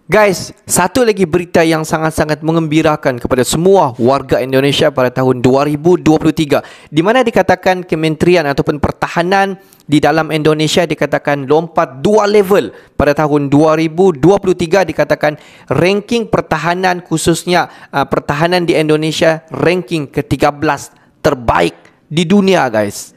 Guys, satu lagi berita yang sangat-sangat mengembirakan kepada semua warga Indonesia pada tahun 2023, di mana dikatakan Kementerian ataupun Pertahanan di dalam Indonesia dikatakan lompat 2 level pada tahun 2023. Dikatakan ranking pertahanan, khususnya pertahanan di Indonesia, ranking ke-13 terbaik di dunia, guys.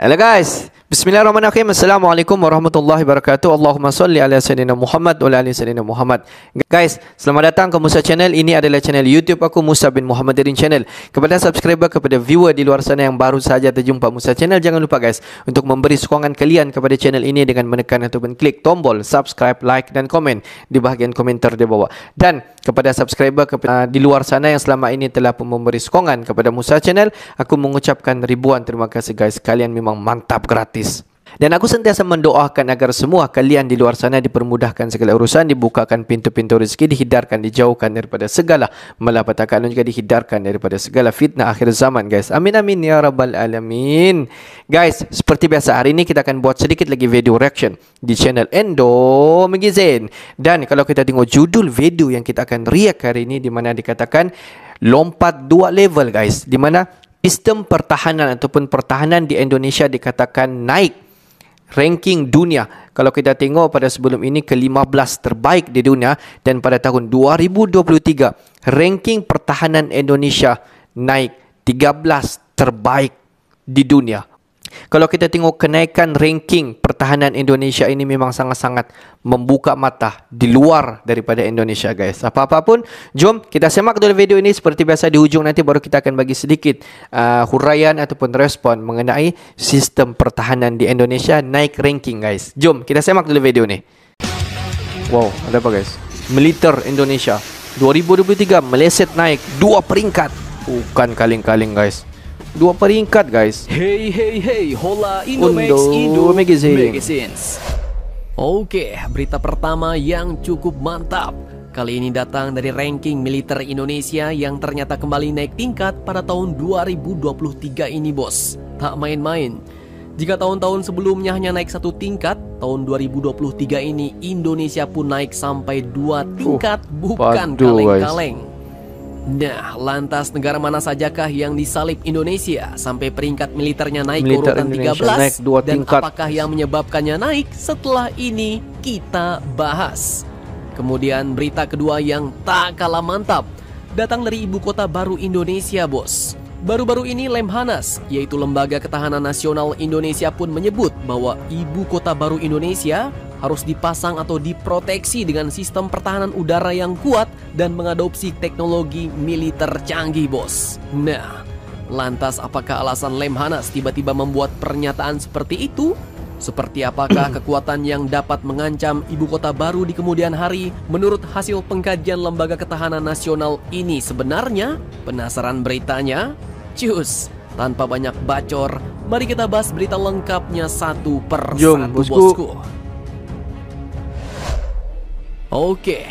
Halo guys, bismillahirrahmanirrahim. Assalamualaikum warahmatullahi wabarakatuh. Allahumma salli ala sayyidina Muhammad wa ala ali sayyidina Muhammad. Guys, selamat datang ke Musa Channel. Ini adalah channel YouTube aku, Musa bin Muhammadin Channel. Kepada subscriber, kepada viewer di luar sana yang baru saja terjumpa Musa Channel, jangan lupa guys untuk memberi sokongan kalian kepada channel ini dengan menekan ataupun klik tombol subscribe, like dan komen di bahagian komentar di bawah. Dan kepada subscriber di luar sana yang selama ini telah memberi sokongan kepada Musa Channel, aku mengucapkan ribuan terima kasih guys. Kalian memang mantap, gratis. Dan aku sentiasa mendoakan agar semua kalian di luar sana dipermudahkan segala urusan, dibukakan pintu-pintu rezeki, dihindarkan, dijauhkan daripada segala malapetaka, dan juga dihindarkan daripada segala fitnah akhir zaman guys. Amin amin ya rabbal alamin. Guys, seperti biasa hari ini kita akan buat sedikit lagi video reaction di channel Endo Magazine. Dan kalau kita tengok judul video yang kita akan react hari ini, di mana dikatakan lompat 2 level guys, di mana sistem pertahanan ataupun pertahanan di Indonesia dikatakan naik ranking dunia. Kalau kita tengok pada sebelum ini ke-15 terbaik di dunia, dan pada tahun 2023 ranking pertahanan Indonesia naik 13 terbaik di dunia. Kalau kita tengok kenaikan ranking pertahanan Indonesia ini memang sangat-sangat membuka mata di luar daripada Indonesia guys. Apa-apa pun, jom kita semak dulu video ini. Seperti biasa di hujung nanti baru kita akan bagi sedikit huraian ataupun respon mengenai sistem pertahanan di Indonesia naik ranking guys. Jom kita semak dulu video ini. Wow, ada apa guys? Militer Indonesia 2023 meleset naik 2 peringkat. Bukan kaleng-kaleng guys, 2 peringkat guys. Hey, hola Indo Magazines. Oke, berita pertama yang cukup mantap kali ini datang dari ranking militer Indonesia yang ternyata kembali naik tingkat pada tahun 2023 ini bos. Tak main-main. Jika tahun-tahun sebelumnya hanya naik 1 tingkat, tahun 2023 ini Indonesia pun naik sampai 2 tingkat. Bukan kaleng-kaleng. Nah, lantas negara mana sajakah yang disalib Indonesia sampai peringkat militernya naik ke urutan 13? Naik 2 dan tingkat. apakah yang menyebabkannya naik? Setelah ini kita bahas. Kemudian berita kedua yang tak kalah mantap datang dari ibu kota baru Indonesia bos. Baru-baru ini Lemhanas, yaitu Lembaga Ketahanan Nasional Indonesia, pun menyebut bahwa ibu kota baru Indonesia harus dipasang atau diproteksi dengan sistem pertahanan udara yang kuat dan mengadopsi teknologi militer canggih bos. Nah, lantas apakah alasan Lemhanas tiba-tiba membuat pernyataan seperti itu? Seperti apakah kekuatan yang dapat mengancam ibu kota baru di kemudian hari menurut hasil pengkajian Lembaga Ketahanan Nasional ini sebenarnya? Penasaran beritanya? Cus, tanpa banyak bacor, mari kita bahas berita lengkapnya satu per satu bosku. Oke,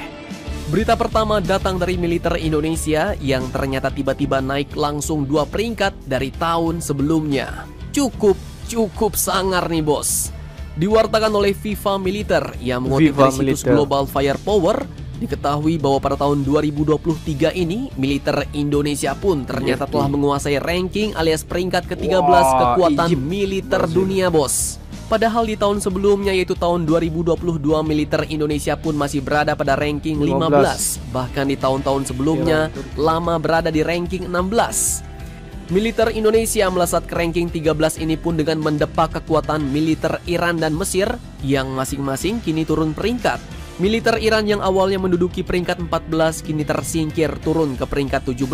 berita pertama datang dari militer Indonesia yang ternyata tiba-tiba naik langsung 2 peringkat dari tahun sebelumnya. Cukup sangar nih bos. Diwartakan oleh Viva Militer yang mengutip dari situs Global Firepower, diketahui bahwa pada tahun 2023 ini militer Indonesia pun ternyata telah menguasai ranking alias peringkat ke-13 kekuatan militer dunia bos. Padahal di tahun sebelumnya yaitu tahun 2022 militer Indonesia pun masih berada pada ranking 15. Bahkan di tahun-tahun sebelumnya lama berada di ranking 16. Militer Indonesia melesat ke ranking 13 ini pun dengan mendepak kekuatan militer Iran dan Mesir yang masing-masing kini turun peringkat. Militer Iran yang awalnya menduduki peringkat 14 kini tersingkir turun ke peringkat 17.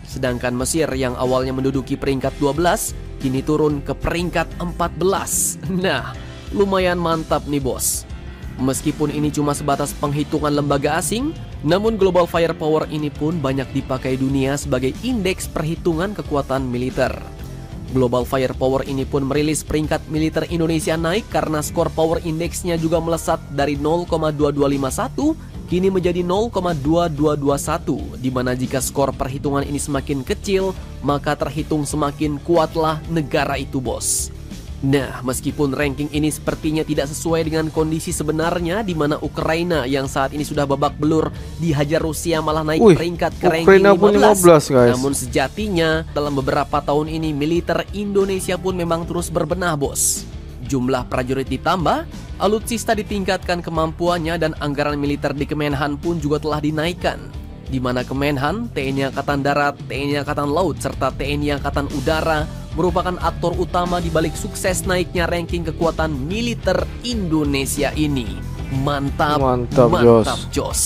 Sedangkan Mesir yang awalnya menduduki peringkat 12 kini turun ke peringkat 14. Nah, lumayan mantap nih bos. Meskipun ini cuma sebatas penghitungan lembaga asing, namun Global Firepower ini pun banyak dipakai dunia sebagai indeks perhitungan kekuatan militer. Global Firepower ini pun merilis peringkat militer Indonesia naik karena skor power indeksnya juga melesat dari 0,2251 kini menjadi 0,2221, di mana jika skor perhitungan ini semakin kecil, maka terhitung semakin kuatlah negara itu bos. Nah, meskipun ranking ini sepertinya tidak sesuai dengan kondisi sebenarnya, di mana Ukraina yang saat ini sudah babak belur dihajar Rusia malah naik peringkat ke ranking Ukraina pun 15 guys. Namun sejatinya dalam beberapa tahun ini militer Indonesia pun memang terus berbenah, bos. Jumlah prajurit ditambah, alutsista ditingkatkan kemampuannya, dan anggaran militer di Kemenhan pun juga telah dinaikkan, di mana Kemenhan, TNI Angkatan Darat, TNI Angkatan Laut, serta TNI Angkatan Udara merupakan aktor utama di balik sukses naiknya ranking kekuatan militer Indonesia ini. Mantap, mantap, Jos.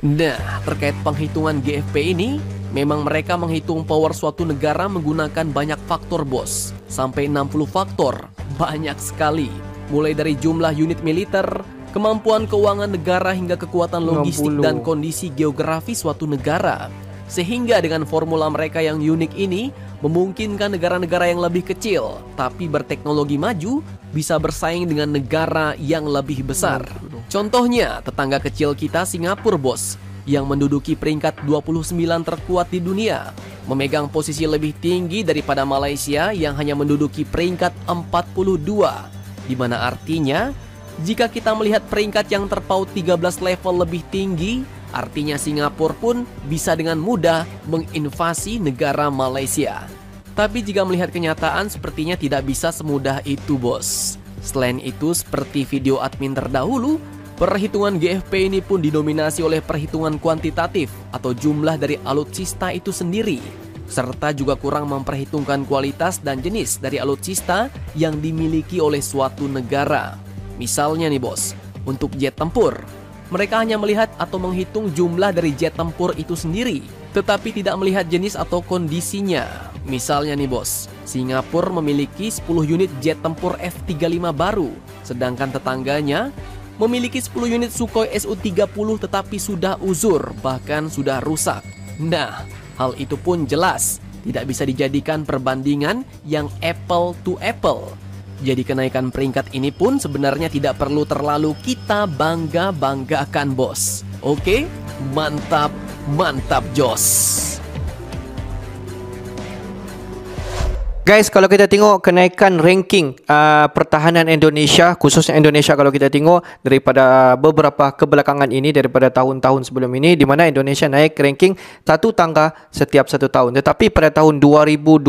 Nah, terkait penghitungan GFP ini, memang mereka menghitung power suatu negara menggunakan banyak faktor, bos. Sampai 60 faktor, banyak sekali. Mulai dari jumlah unit militer, kemampuan keuangan negara, hingga kekuatan logistik 60. Dan kondisi geografis suatu negara. Sehingga dengan formula mereka yang unik ini, memungkinkan negara-negara yang lebih kecil tapi berteknologi maju bisa bersaing dengan negara yang lebih besar. Contohnya, tetangga kecil kita Singapura, bos, yang menduduki peringkat 29 terkuat di dunia, memegang posisi lebih tinggi daripada Malaysia yang hanya menduduki peringkat 42. Di mana artinya, jika kita melihat peringkat yang terpaut 13 level lebih tinggi, artinya Singapura pun bisa dengan mudah menginvasi negara Malaysia. Tapi jika melihat kenyataan, sepertinya tidak bisa semudah itu, bos. Selain itu, seperti video admin terdahulu, perhitungan GFP ini pun didominasi oleh perhitungan kuantitatif atau jumlah dari alutsista itu sendiri, serta juga kurang memperhitungkan kualitas dan jenis dari alutsista yang dimiliki oleh suatu negara. Misalnya nih, bos, untuk jet tempur, mereka hanya melihat atau menghitung jumlah dari jet tempur itu sendiri, tetapi tidak melihat jenis atau kondisinya. Misalnya nih, bos, Singapura memiliki 10 unit jet tempur F-35 baru, sedangkan tetangganya memiliki 10 unit Sukhoi Su-30 tetapi sudah uzur, bahkan sudah rusak. Nah, hal itu pun jelas tidak bisa dijadikan perbandingan yang apple to apple. Jadi kenaikan peringkat ini pun sebenarnya tidak perlu terlalu kita bangga-banggakan, bos. Oke, mantap, mantap, Jos. Guys, kalau kita tengok kenaikan ranking pertahanan Indonesia, khususnya Indonesia kalau kita tengok daripada beberapa kebelakangan ini, daripada tahun-tahun sebelum ini, di mana Indonesia naik ranking satu tangga setiap satu tahun. Tetapi pada tahun 2022,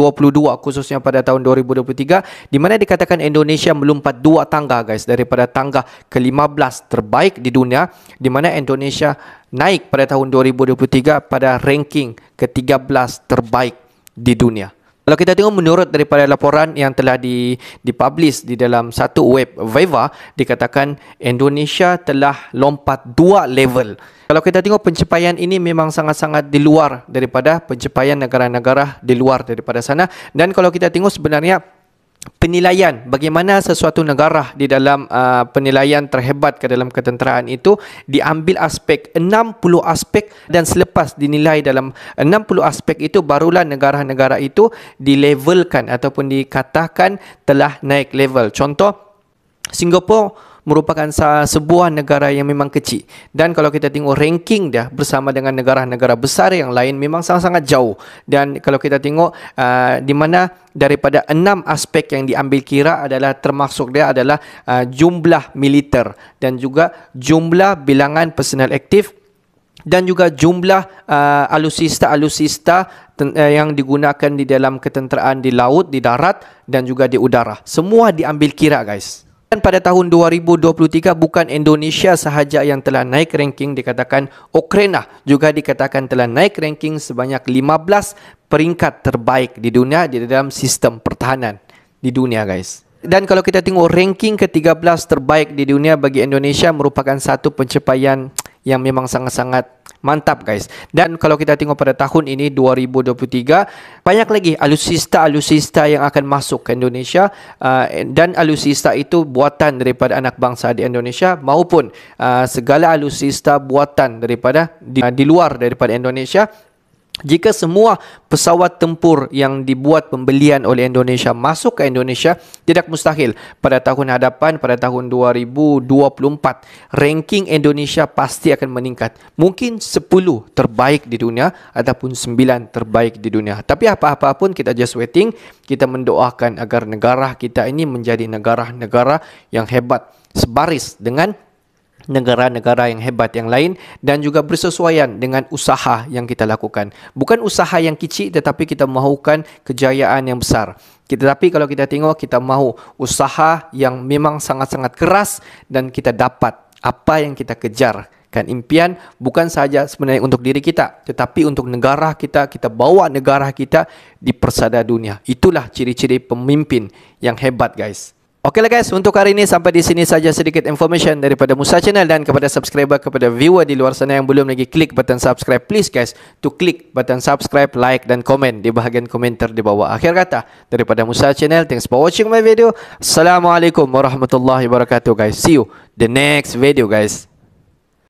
khususnya pada tahun 2023, di mana dikatakan Indonesia melompat 2 tangga, guys, daripada tangga ke-15 terbaik di dunia, di mana Indonesia naik pada tahun 2023 pada ranking ke-13 terbaik di dunia. Kalau kita tengok menurut daripada laporan yang telah dipublish di dalam satu web Viva, dikatakan Indonesia telah lompat 2 level. Kalau kita tengok pencapaian ini memang sangat-sangat di luar daripada pencapaian negara-negara di luar daripada sana. Dan kalau kita tengok sebenarnya penilaian bagaimana sesuatu negara di dalam penilaian terhebat ke dalam ketenteraan itu diambil aspek 60 aspek, dan selepas dinilai dalam 60 aspek itu barulah negara-negara itu dilevelkan ataupun dikatakan telah naik level. Contoh, Singapura merupakan sebuah negara yang memang kecil, dan kalau kita tengok ranking dia bersama dengan negara-negara besar yang lain memang sangat-sangat jauh. Dan kalau kita tengok di mana daripada 6 aspek yang diambil kira adalah termasuk dia adalah jumlah militer, dan juga jumlah bilangan personel aktif, dan juga jumlah alutsista yang digunakan di dalam ketenteraan di laut, di darat, dan juga di udara. Semua diambil kira, guys. Dan pada tahun 2023 bukan Indonesia sahaja yang telah naik ranking, dikatakan Ukraina juga dikatakan telah naik ranking sebanyak 15 peringkat terbaik di dunia di dalam sistem pertahanan di dunia, guys. Dan kalau kita tengok ranking ke-13 terbaik di dunia bagi Indonesia merupakan satu pencapaian yang memang sangat-sangat mantap, guys. Dan kalau kita tengok pada tahun ini 2023, banyak lagi alutsista yang akan masuk ke Indonesia, dan alutsista itu buatan daripada anak bangsa di Indonesia maupun segala alutsista buatan daripada di luar daripada Indonesia Jika semua pesawat tempur yang dibuat pembelian oleh Indonesia masuk ke Indonesia, tidak mustahil pada tahun hadapan, pada tahun 2024, ranking Indonesia pasti akan meningkat. Mungkin 10 terbaik di dunia ataupun 9 terbaik di dunia. Tapi apa-apa pun kita just waiting, kita mendoakan agar negara kita ini menjadi negara-negara yang hebat, sebaris dengan negara-negara yang hebat yang lain dan juga bersesuaian dengan usaha yang kita lakukan. Bukan usaha yang kecil tetapi kita mahukan kejayaan yang besar. Tetapi kalau kita tengok, kita mahu usaha yang memang sangat-sangat keras dan kita dapat apa yang kita kejar. Kan impian bukan sahaja sebenarnya untuk diri kita, tetapi untuk negara kita, kita bawa negara kita di persada dunia. Itulah ciri-ciri pemimpin yang hebat, guys. Okeylah guys, untuk hari ini sampai di sini saja sedikit information daripada Musa Channel, dan kepada subscriber, kepada viewer di luar sana yang belum lagi klik button subscribe, please guys to klik button subscribe, like dan komen di bahagian komentar di bawah. Akhir kata daripada Musa Channel, thanks for watching my video. Assalamualaikum warahmatullahi wabarakatuh guys. See you the next video guys.